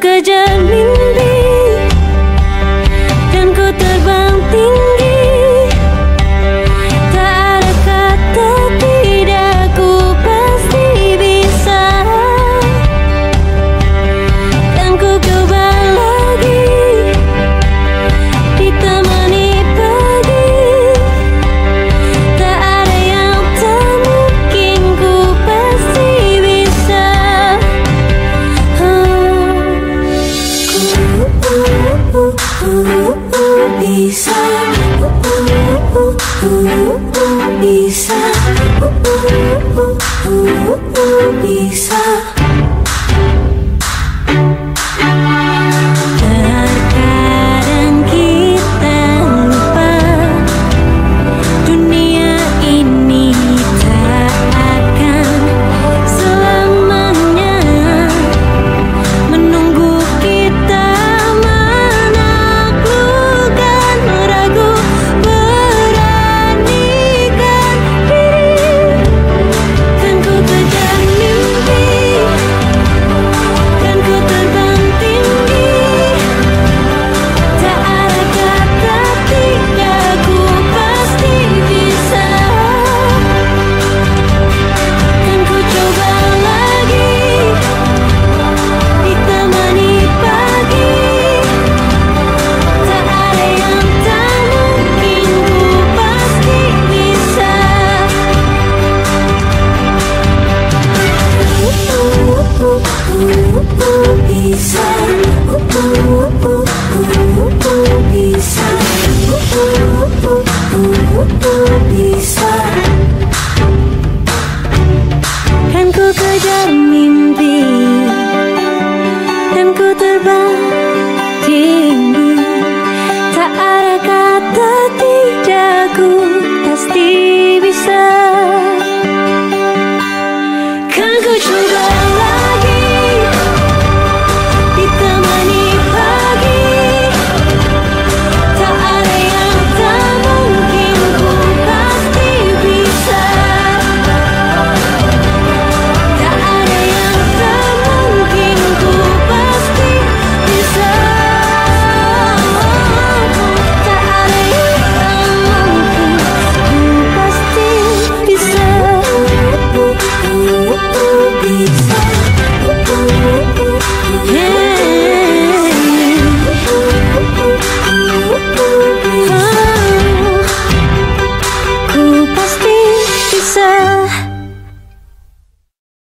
kejar mimpi dan ku terbang tinggi. Tak ada kata tidak, ku pasti bisa. Dan ku coba lagi, ditemani pagi. Tak ada yang tak mungkin, ku pasti bisa. Bisa, bisa, bisa. Terkadang kita lupa dunia ini tak akan selamanya menunggu kita menaklukkan ragu, beranikan diri. Kan ku kejar mimpi, kan ku terbang tinggi. Tak ada kata tidak, ku pasti bisa. Kan ku coba lagi, ditemani pagi. Tak ada yang tak mungkin, ku pasti bisa. Bisa, bisa. Kan ku kejar mimpi dan ku terbang tinggi. Tak ada kata tidak, ku pasti bisa. Kan ku coba